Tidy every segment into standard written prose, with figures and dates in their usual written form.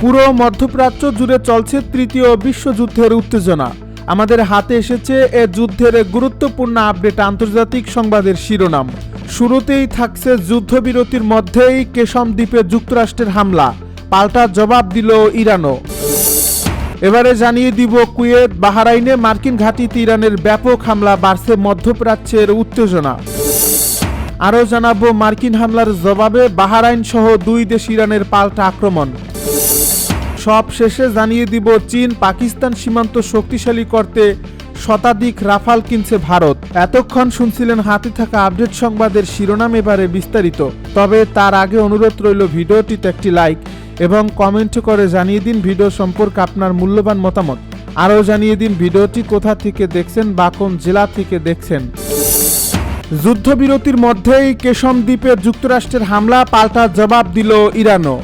পুরো মধ্যপ্রাচ্য জুড়ে চলছে তৃতীয় বিশ্বযুদ্ধের উত্তেজনা। আমাদের হাতে এসেছে এ যুদ্ধের গুরুত্বপূর্ণ আপডেট আন্তর্জাতিক সংবাদের শিরোনাম। শুরুতেই থাকছে যুদ্ধবিরতির মধ্যেই কেশম দ্বীপে যুক্তরাষ্ট্রের হামলা, পাল্টা জবাব দিল ইরানও। এবারে জানিয়ে দিব কুয়েত, বাহরাইনে মার্কিন ঘাঁটিতে ইরানের ব্যাপক হামলা, বাড়ছে মধ্যপ্রাচ্যের উত্তেজনা। আরও জানাবো মার্কিন হামলার জবাবে বাহরাইন সহ দুই দেশ ইরানের পাল্টা আক্রমণ। সব শেষে জানিয়ে দিব চীন পাকিস্তান সীমান্ত শক্তিশালী করতে শতাধিক রাফাল কিনছে ভারত। এতক্ষণ শুনছিলেন হাতে থাকা আপডেট সংবাদের শিরোনাম, এবারে বিস্তারিত। তবে তার আগে অনুরোধ রইল ভিডিওটিতে একটি লাইক এবং কমেন্ট করে জানিয়ে দিন ভিডিও সম্পর্কে আপনার মূল্যবান মতামত। আরও জানিয়ে দিন ভিডিওটি কোথা থেকে দেখছেন বা কোন জেলা থেকে দেখছেন। যুদ্ধবিরতির মধ্যেই কেশম দ্বীপে যুক্তরাষ্ট্রের হামলা, পাল্টা জবাব দিল ইরানও।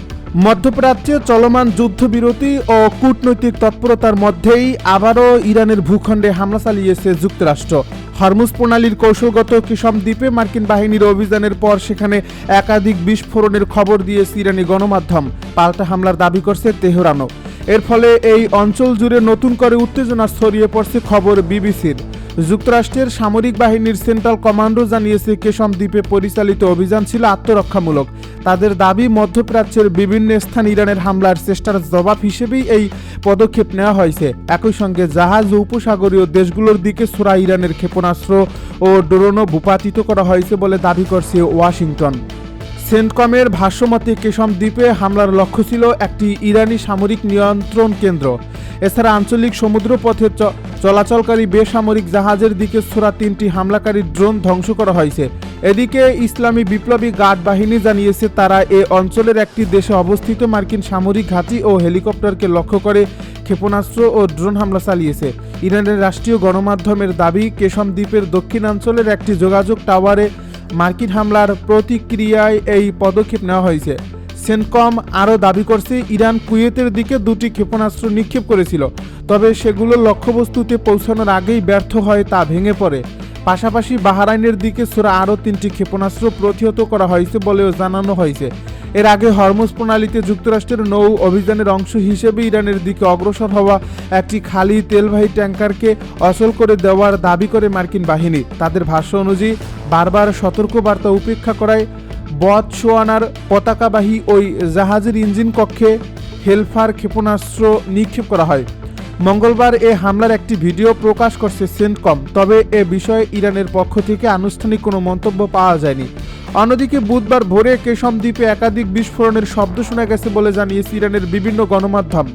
মধ্যপ্রাচ্যে চলমান যুদ্ধবিরতি ও কূটনৈতিক তৎপরতার মধ্যেই আবারও ইরানের ভূখণ্ডে হামলা চালিয়েছে যুক্তরাষ্ট্র। হরমুজ প্রণালীর কৌশলগত কেশম দ্বীপে মার্কিন বাহিনীর অভিযানের পর সেখানে একাধিক বিস্ফোরণের খবর দিয়েছে ইরানি গণমাধ্যম। পাল্টা হামলার দাবি করছে তেহরানও। এর ফলে এই অঞ্চল জুড়ে নতুন করে উত্তেজনা ছড়িয়ে পড়ছে খবর বিবিসির। যুক্তরাষ্ট্রের সামরিক বাহিনীর সেন্ট্রাল কমান্ডো জানিয়েছে কেশম দ্বীপে পরিচালিত অভিযান ছিল আত্মরক্ষামূলক। তাদের দাবি, মধ্যপ্রাচ্যের বিভিন্ন স্থান ইরানের হামলার চেষ্টার জবাব হিসেবেই এই পদক্ষেপ নেওয়া হয়েছে। একই সঙ্গে জাহাজ ও উপসাগরীয় দেশগুলোর দিকে ছোড়া ইরানের ক্ষেপণাস্ত্র ও ড্রোনও ভূপাতিত করা হয়েছে বলে দাবি করছে ওয়াশিংটন। সেন্টকমের ভাষ্যমতে কেশম দ্বীপে হামলার লক্ষ্য ছিল একটি ইরানি সামরিক নিয়ন্ত্রণ কেন্দ্র। এছাড়া আঞ্চলিক সমুদ্রপথে চলাচলকারী বেসামরিক জাহাজের দিকে ছোড়া 3টি হামলাকারী ড্রোন ধ্বংস করা হয়েছে। এদিকে ইসলামী বিপ্লবী গার্ড বাহিনী জানিয়েছে তারা এ অঞ্চলের একটি দেশে অবস্থিত মার্কিন সামরিক ঘাঁটি ও হেলিকপ্টারকে লক্ষ্য করে ক্ষেপণাস্ত্র ও ড্রোন হামলা চালিয়েছে। ইরানের রাষ্ট্রীয় গণমাধ্যমের দাবি, কেশম দ্বীপের দক্ষিণাঞ্চলের একটি যোগাযোগ টাওয়ারে মার্কিন হামলার প্রতিক্রিয়ায় এই পদক্ষেপ নেওয়া হয়েছে। সেন্টকম আরও দাবি করছে ইরান কুয়েতের দিকে 2টি ক্ষেপণাস্ত্র নিক্ষেপ করেছিল, তবে সেগুলো লক্ষ্যবস্তুতে পৌঁছানোর আগেই ব্যর্থ হয়, তা ভেঙে পড়ে। পাশাপাশি বাহরাইনের দিকে ছোড়া আরও 3টি ক্ষেপণাস্ত্র প্রতিহত করা হয়েছে বলেও জানানো হয়েছে। এর আগে হরমুজ প্রণালীতে যুক্তরাষ্ট্রের নৌ অভিযানের অংশ হিসেবে ইরানের দিকে অগ্রসর হওয়া একটি খালি তেলবাহী ট্যাঙ্কারকে অচল করে দেওয়ার দাবি করে মার্কিন বাহিনী। তাদের ভাষ্য অনুযায়ী বারবার সতর্কবার্তা উপেক্ষা করায় বতসোয়ানার পতাকাবাহী ওই জাহাজের ইঞ্জিন কক্ষে হেলফার ক্ষেপণাস্ত্র নিক্ষেপ করা হয়। মঙ্গলবার এ হামলার একটি ভিডিও প্রকাশ করছে সেন্টকম, তবে এ বিষয়ে ইরানের পক্ষ থেকে আনুষ্ঠানিক কোনো মন্তব্য পাওয়া যায়নি। অন্যদিকে বুধবার ভোরে কেশম দ্বীপে একাধিক বিস্ফোরণের শব্দ শোনা গেছে বলে জানিয়েছে ইরানের বিভিন্ন গণমাধ্যম।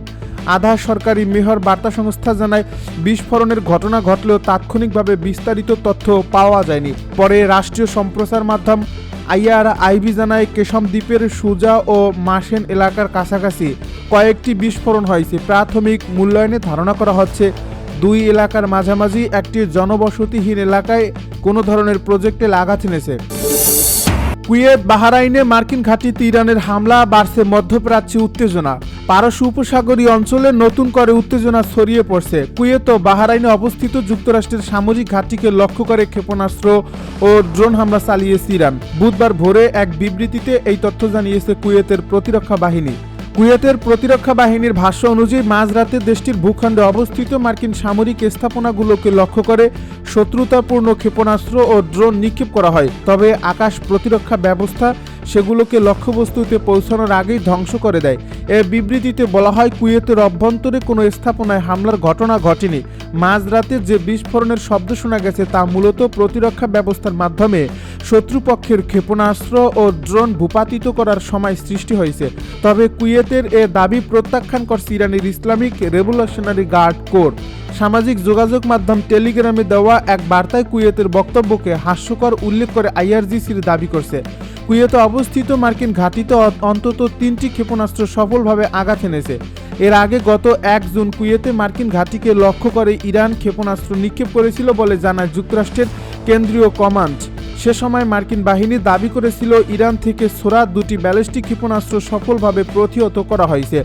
আধা সরকারি মেহর বার্তা সংস্থা জানায় বিস্ফোরণের ঘটনা ঘটলেও তাৎক্ষণিকভাবে বিস্তারিত তথ্য পাওয়া যায়নি। পরে রাষ্ট্রীয় সম্প্রচার মাধ্যম IRIB জানায় কেশম দ্বীপের সুজা ও মাসেন এলাকার কাছাকাছি কয়েকটি বিস্ফোরণ হয়েছে। প্রাথমিক মূল্যায়নে ধারণা করা হচ্ছে দুই এলাকার মাঝামাঝি একটি জনবসতিহীন এলাকায় কোনো ধরনের প্রজেক্টিল আঘাত এনেছে। কুয়েত, বাহরাইনে মার্কিন ঘাঁটিতে ইরানের হামলা, বাড়ছে মধ্যপ্রাচ্যে উত্তেজনা। পারস্য উপসাগরীয় অঞ্চলে নতুন করে উত্তেজনা ছড়িয়ে পড়ছে। কুয়েত ও বাহরাইনে অবস্থিত যুক্তরাষ্ট্রের সামরিক ঘাঁটিকে লক্ষ্য করে ক্ষেপণাস্ত্র ও ড্রোন হামলা চালিয়েছে ইরান। বুধবার ভোরে এক বিবৃতিতে এই তথ্য জানিয়েছে কুয়েতের প্রতিরক্ষা বাহিনী। কুয়েতের প্রতিরক্ষা বাহিনীর ভাষ্য অনুযায়ী মাঝরাতে দেশটির ভূখণ্ডে অবস্থিত মার্কিন সামরিক স্থাপনাগুলোকে লক্ষ্য করে শত্রুতাপূর্ণ ক্ষেপণাস্ত্র ও ড্রোন নিক্ষেপ করা হয়, তবে আকাশ প্রতিরক্ষা ব্যবস্থা সেগুলোকে লক্ষ্যবস্তুতে পৌঁছানোর আগেই ধ্বংস করে দেয়। এ বিবৃতিতে বলা হয়, কুয়েতের অভ্যন্তরে কোনো স্থাপনায় হামলার ঘটনা ঘটেনি। মাঝরাতে যে বিস্ফোরণের শব্দ শোনা গেছে তা মূলত প্রতিরক্ষা ব্যবস্থার মাধ্যমে শত্রুপক্ষের ক্ষেপণাস্ত্র ও ড্রোন ভূপাতিত করার সময় সৃষ্টি হয়েছে। তবে কুয়েতের এ দাবি প্রত্যাখ্যান করছে ইরানের ইসলামিক রেভলিউশনারি গার্ড কোর। সামাজিক যোগাযোগ মাধ্যম টেলিগ্রামে দেওয়া এক বার্তায় কুয়েতের বক্তব্যকে হাস্যকর উল্লেখ করে IRGCর দাবি করছে। কুয়েতে অবস্থিত মার্কিন ঘাঁটিতে অন্তত 3টি ক্ষেপণাস্ত্র সফলভাবে আঘাত এনেছে। এর আগে গত 1 জুন কুয়েতে মার্কিন ঘাঁটিকে লক্ষ্য করে ইরান ক্ষেপণাস্ত্র নিক্ষেপ করেছিল বলে জানায় যুক্তরাষ্ট্রের কেন্দ্রীয় কমান্ড। সে সময় মার্কিন বাহিনী দাবি করেছিল ইরান থেকে ছোড়া 2টি ব্যালিস্টিক ক্ষেপণাস্ত্র সফলভাবে প্রতিহত করা হয়েছে।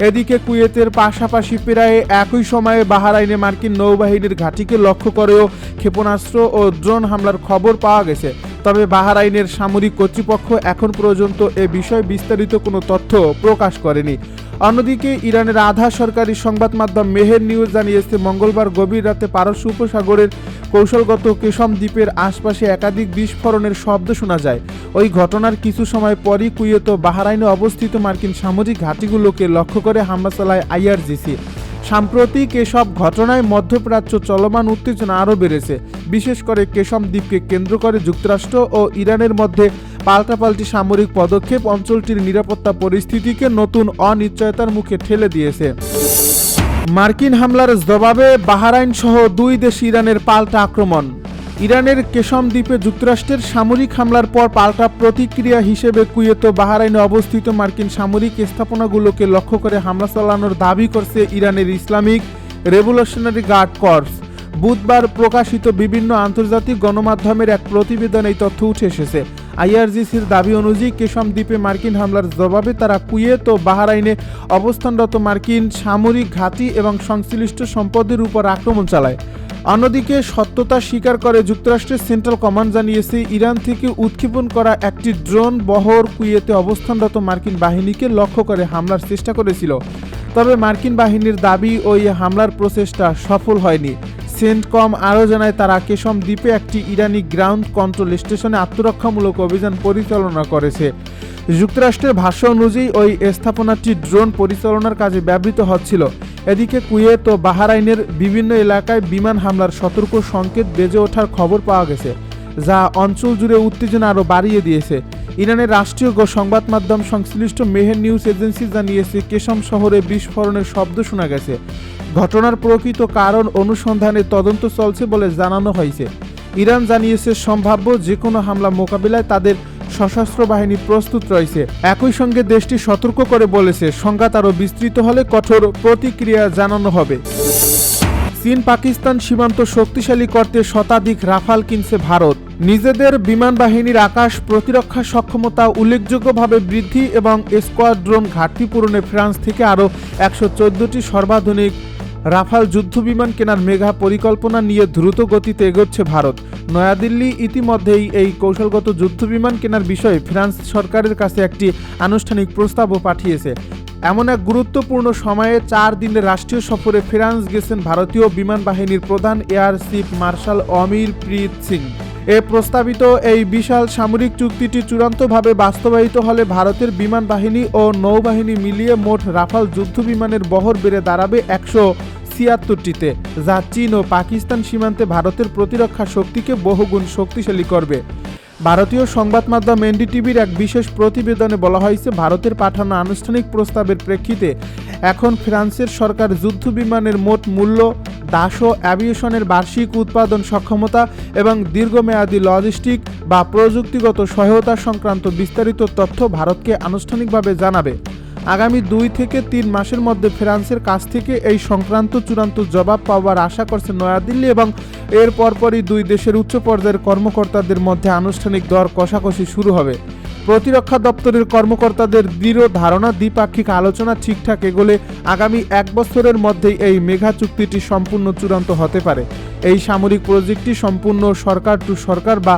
এদিকে কুয়েতের পাশাপাশি প্রায় একই সময়ে বাহরাইনে মার্কিন নৌবাহিনীর ঘাঁটিকে লক্ষ্য করেও ক্ষেপণাস্ত্র ও ড্রোন হামলার খবর পাওয়া গেছে। তবে বাহরাইনের সামরিক কর্তৃপক্ষ এখন পর্যন্ত এ বিষয়ে বিস্তারিত কোনো তথ্য প্রকাশ করেনি। অন্যদিকে ইরানের আধা সরকারি সংবাদ মাধ্যম মেহের নিউজ জানিয়েছে, মঙ্গলবার গভীর রাতে পারস্য উপসাগরের কৌশলগত কেশম দ্বীপের আশপাশে একাধিক বিস্ফোরণের শব্দ শোনা যায়। ওই ঘটনার কিছু সময় পরই কুয়েত ও বাহরাইনে অবস্থিত মার্কিন সামরিক ঘাঁটিগুলোকে লক্ষ্য করে হামলা চালায় আইআরজিসি। সাম্প্রতিক এসব ঘটনায় মধ্যপ্রাচ্য চলমান উত্তেজনা আরও বেড়েছে। বিশেষ করে কেশম দ্বীপকে কেন্দ্র করে যুক্তরাষ্ট্র ও ইরানের মধ্যে পাল্টাপাল্টি সামরিক পদক্ষেপ অঞ্চলটির নিরাপত্তা পরিস্থিতিকে নতুন অনিশ্চয়তার মুখে ঠেলে দিয়েছে। মার্কিন হামলার জবাবে বাহরাইন সহ দুই দেশ ইরানের পাল্টা আক্রমণ। ইরানের কেশম দ্বীপে যুক্তরাষ্ট্রের সামরিক হামলার পর পাল্টা প্রতিক্রিয়া হিসেবে কুয়েত ও বাহরাইনে অবস্থিত মার্কিন সামরিক স্থাপনাগুলোকে লক্ষ্য করে হামলা চালানোর দাবি করছে ইরানের ইসলামিক রেভলিউশনারি গার্ড কর্পস। বুধবার প্রকাশিত বিভিন্ন আন্তর্জাতিক গণমাধ্যমের এক প্রতিবেদনে এই তথ্য উঠে এসেছে। আইআরজিসির দাবি অনুযায়ী কেশম দ্বীপে মার্কিন হামলার জবাবে তারা কুয়েত ও বাহরাইনে অবস্থানরত মার্কিন সামরিক ঘাঁটি এবং সংশ্লিষ্ট সম্পদের উপর আক্রমণ চালায়। অন্যদিকে সত্যতা স্বীকার করে যুক্তরাষ্ট্রের সেন্ট্রাল কমান্ড জানিয়েছে, ইরান থেকে উৎক্ষেপণ করা একটি ড্রোন বহর কুয়েতে অবস্থানরত মার্কিন বাহিনীকে লক্ষ্য করে হামলার চেষ্টা করেছিল। তবে মার্কিন বাহিনীর দাবি ওই হামলার প্রচেষ্টা সফল হয়নি। সেন্টকম আরও জানায়, তারা কেশম দ্বীপে একটি ইরানি গ্রাউন্ড কন্ট্রোল স্টেশনে আত্মরক্ষামূলক অভিযান পরিচালনা করেছে। যুক্তরাষ্ট্রের ভাষ্য অনুযায়ী ওই স্থাপনাটি ড্রোন পরিচালনার কাজে ব্যবহৃত হচ্ছিল। এদিকে কুয়েত ও বাহরাইনের বিভিন্ন এলাকায় বিমান হামলার সতর্ক সংকেত বেজে ওঠার খবর পাওয়া গেছে, যা অঞ্চল জুড়ে উত্তেজনা আরও বাড়িয়ে দিয়েছে। ইরানের রাষ্ট্রীয় সংবাদ মাধ্যম সংশ্লিষ্ট মেহের নিউজ এজেন্সি জানিয়েছে, কেশম শহরে বিস্ফোরণের শব্দ শোনা গেছে। ঘটনার প্রকৃত কারণ অনুসন্ধানে তদন্ত চলছে বলে জানানো হয়েছে। ইরান জানিয়েছে, সম্ভাব্য যে কোনো হামলা মোকাবিলায় তাদের সশস্ত্র বাহিনী প্রস্তুত রয়েছে। একই সঙ্গে দেশটি সতর্ক করে বলেছে, সংঘাত আরও বিস্তৃত হলে কঠোর প্রতিক্রিয়া জানানো হবে। চীন পাকিস্তান সীমান্ত শক্তিশালী করতে শতাধিক রাফাল কিনছে ভারত। নিজেদের বিমান বাহিনীর আকাশ প্রতিরক্ষা সক্ষমতা উল্লেখযোগ্যভাবে বৃদ্ধি এবং স্কোয়াড্রন ঘাটতি পূরণে ফ্রান্স থেকে আরও 114টি সর্বাধুনিক রাফাল যুদ্ধবিমান কেনার মেগা পরিকল্পনা নিয়ে দ্রুত গতিতে এগোচ্ছে ভারত। নয়াদিল্লি ইতিমধ্যেই এই কৌশলগত যুদ্ধবিমান কেনার বিষয়ে ফ্রান্স সরকারের কাছে একটি আনুষ্ঠানিক প্রস্তাবও পাঠিয়েছে। এমন এক গুরুত্বপূর্ণ সময়ে 4 দিনের রাষ্ট্রীয় সফরে ফ্রান্স গেছেন ভারতীয় বিমান বাহিনীর প্রধান এয়ার চিফ মার্শাল অমিরপ্রীত সিং। প্রস্তাবিত এই বিশাল সামরিক চুক্তিটি চূড়ান্তভাবে বাস্তবায়িত হলে ভারতের বিমান বাহিনী ও নৌবাহিনী মিলিয়ে মোট রাফাল যুদ্ধবিমানের বহর বেড়ে দাঁড়াবে 176টিতে, যা চীন ও পাকিস্তান সীমান্তে ভারতের প্রতিরক্ষা শক্তিকে বহুগুণ শক্তিশালী করবে। ভারতীয় সংবাদ মাধ্যম এনডিটিভির এক বিশেষ প্রতিবেদনে বলা হয়েছে, ভারতের পাঠানো আনুষ্ঠানিক প্রস্তাবের প্রেক্ষিতে এখন ফ্রান্সের সরকার যুদ্ধবিমানের মোট মূল্য, দাসো অ্যাভিয়েশনের বার্ষিক উৎপাদন সক্ষমতা এবং দীর্ঘমেয়াদী লজিস্টিক বা প্রযুক্তিগত সহায়তা সংক্রান্ত বিস্তারিত তথ্য ভারতকে আনুষ্ঠানিকভাবে জানাবে। আগামী 2 থেকে 3 মাসের মধ্যে ফ্রান্সের কাছ থেকে এই সংক্রান্ত চূড়ান্ত জবাব পাওয়ার আশা করছে নয়াদিল্লি এবং এর পরপরই 2 দেশের উচ্চ পর্যায়ের কর্মকর্তাদের মধ্যে আনুষ্ঠানিক দর কষাকষি শুরু হবে। প্রতিরক্ষা দপ্তরের কর্মকর্তাদের দৃঢ় ধারণা, দ্বিপাক্ষিক আলোচনা ঠিকঠাক এগোলে আগামী 1 বছরের মধ্যেই এই মেগা চুক্তিটি সম্পূর্ণ চূড়ান্ত হতে পারে। এই সামরিক প্রজেক্টটি সম্পূর্ণ সরকার টু সরকার বা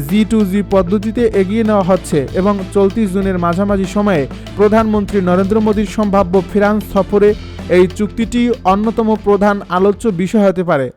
G2G পদ্ধতিতে এগিয়ে নেওয়া হচ্ছে এবং চলতি জুনের মাঝামাঝি সময়ে প্রধানমন্ত্রী নরেন্দ্র মোদীর সম্ভাব্য ফ্রান্স সফরে এই চুক্তিটি অন্যতম প্রধান আলোচ্য বিষয় হতে পারে।